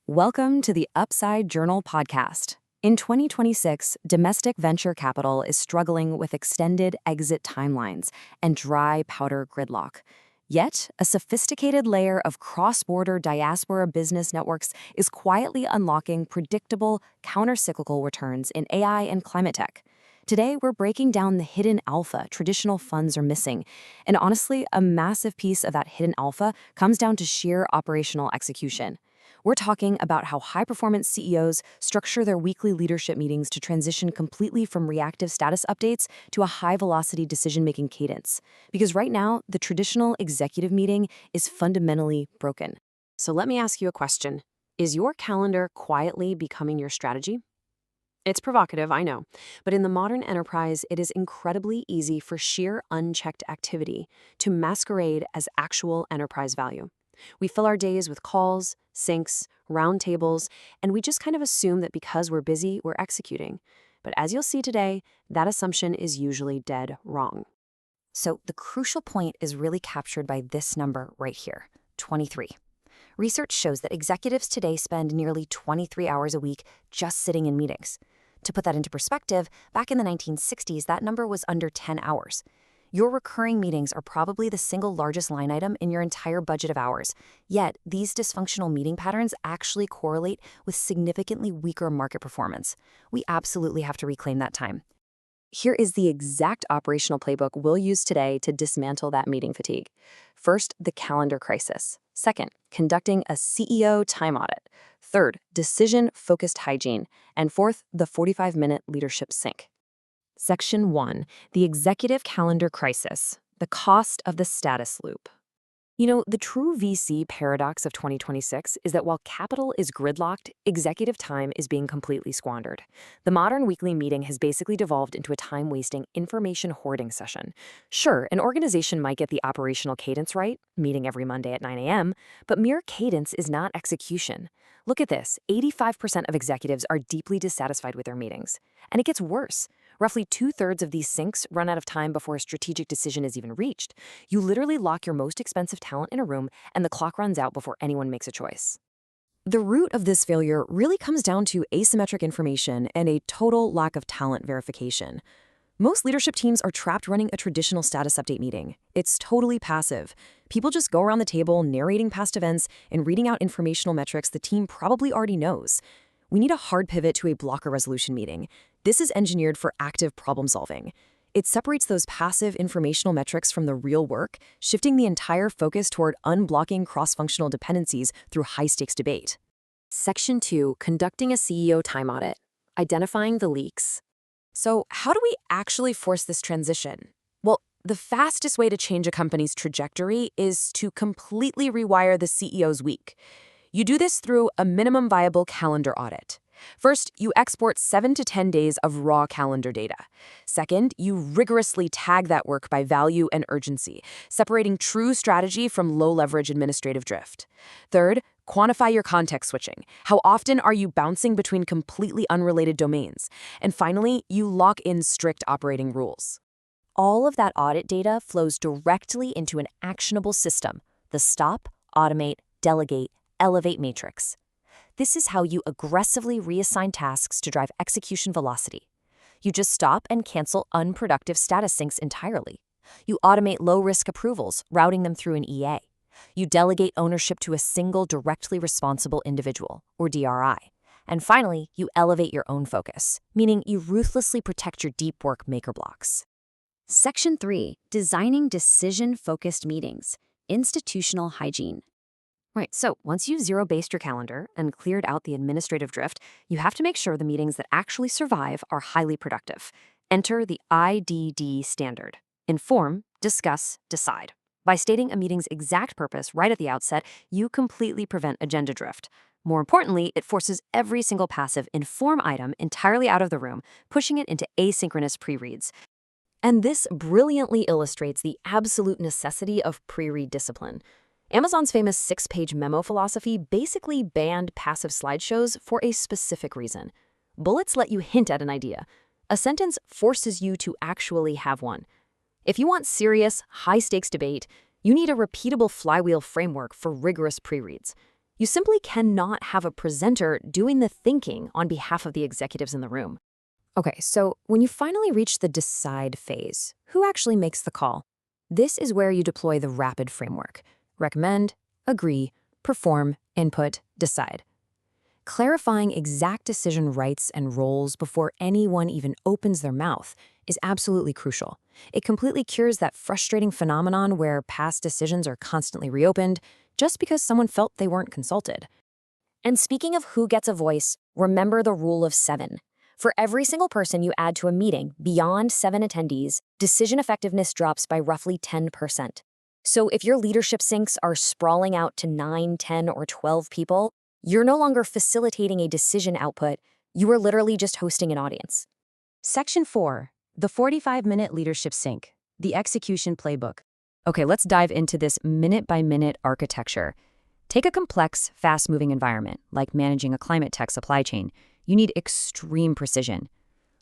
Welcome to the Upside Journal podcast. In 2026, domestic venture capital is struggling with extended exit timelines and dry powder gridlock. Yet, a sophisticated layer of cross-border diaspora business networks is quietly unlocking predictable, counter-cyclical returns in AI and climate tech. Today, we're breaking down the hidden alpha traditional funds are missing. And honestly, a massive piece of that hidden alpha comes down to sheer operational execution. We're talking about how high-performance CEOs structure their weekly leadership meetings to transition completely from reactive status updates to a high-velocity decision-making cadence. Because right now, the traditional executive meeting is fundamentally broken. So let me ask you a question. Is your calendar quietly becoming your strategy? It's provocative, I know, but in the modern enterprise, it is incredibly easy for sheer unchecked activity to masquerade as actual enterprise value. We fill our days with calls, syncs, roundtables, and we just kind of assume that because we're busy, we're executing. But as you'll see today, that assumption is usually dead wrong. So the crucial point is really captured by this number right here, 23. Research shows that executives today spend nearly 23 hours a week just sitting in meetings. To put that into perspective, back in the 1960s, that number was under 10 hours. Your recurring meetings are probably the single largest line item in your entire budget of hours. Yet, these dysfunctional meeting patterns actually correlate with significantly weaker market performance. We absolutely have to reclaim that time. Here is the exact operational playbook we'll use today to dismantle that meeting fatigue. First, the calendar crisis. Second, conducting a CEO time audit. Third, decision-focused hygiene. And fourth, the 45-minute leadership sync. Section 1, the executive calendar crisis, the cost of the status loop. You know, the true VC paradox of 2026 is that while capital is gridlocked, executive time is being completely squandered. The modern weekly meeting has basically devolved into a time-wasting, information hoarding session. Sure, an organization might get the operational cadence right, meeting every Monday at 9 a.m., but mere cadence is not execution. Look at this, 85% of executives are deeply dissatisfied with their meetings. And it gets worse. Roughly 2/3 of these syncs run out of time before a strategic decision is even reached. You literally lock your most expensive talent in a room, and the clock runs out before anyone makes a choice. The root of this failure really comes down to asymmetric information and a total lack of talent verification. Most leadership teams are trapped running a traditional status update meeting. It's totally passive. People just go around the table narrating past events and reading out informational metrics the team probably already knows. We need a hard pivot to a blocker resolution meeting. This is engineered for active problem solving. It separates those passive informational metrics from the real work, shifting the entire focus toward unblocking cross-functional dependencies through high-stakes debate. Section 2, conducting a CEO time audit, identifying the leaks. So how do we actually force this transition? Well, the fastest way to change a company's trajectory is to completely rewire the CEO's week. You do this through a minimum viable calendar audit. First, you export 7 to 10 days of raw calendar data. Second, you rigorously tag that work by value and urgency, separating true strategy from low-leverage administrative drift. Third, quantify your context switching. How often are you bouncing between completely unrelated domains? And finally, you lock in strict operating rules. All of that audit data flows directly into an actionable system, the Stop, Automate, Delegate, Elevate matrix. This is how you aggressively reassign tasks to drive execution velocity. You just stop and cancel unproductive status syncs entirely. You automate low-risk approvals, routing them through an EA. You delegate ownership to a single directly responsible individual, or DRI. And finally, you elevate your own focus, meaning you ruthlessly protect your deep work maker blocks. Section 3, designing decision-focused meetings, institutional hygiene. Right, so once you've zero-based your calendar and cleared out the administrative drift, you have to make sure the meetings that actually survive are highly productive. Enter the IDD standard. Inform, discuss, decide. By stating a meeting's exact purpose right at the outset, you completely prevent agenda drift. More importantly, it forces every single passive inform item entirely out of the room, pushing it into asynchronous pre-reads. And this brilliantly illustrates the absolute necessity of pre-read discipline. Amazon's famous 6-page memo philosophy basically banned passive slideshows for a specific reason. Bullets let you hint at an idea. A sentence forces you to actually have one. If you want serious, high-stakes debate, you need a repeatable flywheel framework for rigorous pre-reads. You simply cannot have a presenter doing the thinking on behalf of the executives in the room. Okay, so when you finally reach the decide phase, who actually makes the call? This is where you deploy the rapid framework. Recommend, agree, perform, input, decide. Clarifying exact decision rights and roles before anyone even opens their mouth is absolutely crucial. It completely cures that frustrating phenomenon where past decisions are constantly reopened just because someone felt they weren't consulted. And speaking of who gets a voice, remember the rule of 7. For every single person you add to a meeting beyond 7 attendees, decision effectiveness drops by roughly 10%. So if your leadership syncs are sprawling out to 9, 10, or 12 people, you're no longer facilitating a decision output, you are literally just hosting an audience. Section 4, the 45-minute leadership sync, the execution playbook. Okay, let's dive into this minute-by-minute architecture. Take a complex, fast-moving environment, like managing a climate tech supply chain. You need extreme precision.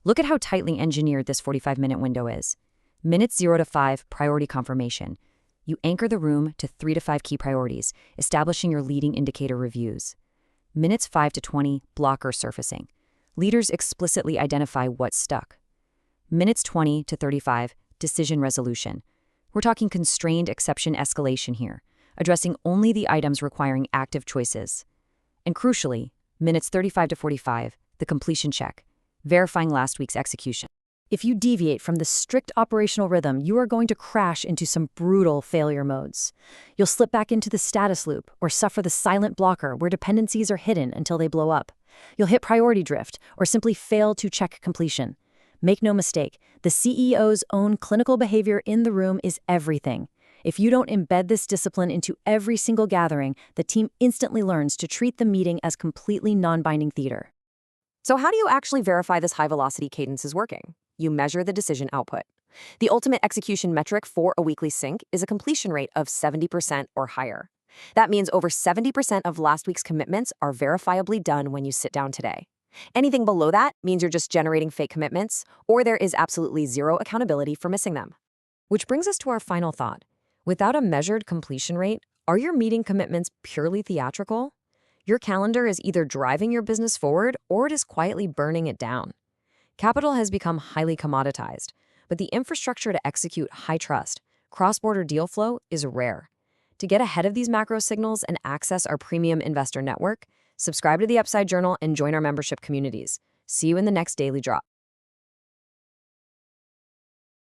Look at how tightly engineered this 45-minute window is. Minutes 0 to 5, priority confirmation. You anchor the room to 3 to 5 key priorities, establishing your leading indicator reviews. Minutes 5 to 20, blocker surfacing. Leaders explicitly identify what's stuck. Minutes 20 to 35, decision resolution. We're talking constrained exception escalation here, addressing only the items requiring active choices. And crucially, minutes 35 to 45, the completion check, verifying last week's execution. If you deviate from the strict operational rhythm, you are going to crash into some brutal failure modes. You'll slip back into the status loop or suffer the silent blocker where dependencies are hidden until they blow up. You'll hit priority drift or simply fail to check completion. Make no mistake, the CEO's own clinical behavior in the room is everything. If you don't embed this discipline into every single gathering, the team instantly learns to treat the meeting as completely non-binding theater. So how do you actually verify this high-velocity cadence is working? You measure the decision output. The ultimate execution metric for a weekly sync is a completion rate of 70% or higher. That means over 70% of last week's commitments are verifiably done when you sit down today. Anything below that means you're just generating fake commitments, or there is absolutely zero accountability for missing them. Which brings us to our final thought. Without a measured completion rate, are your meeting commitments purely theatrical? Your calendar is either driving your business forward or it is quietly burning it down. Capital has become highly commoditized, but the infrastructure to execute high-trust, cross-border deal flow is rare. To get ahead of these macro signals and access our premium investor network, subscribe to the Upside Journal and join our membership communities. See you in the next daily drop.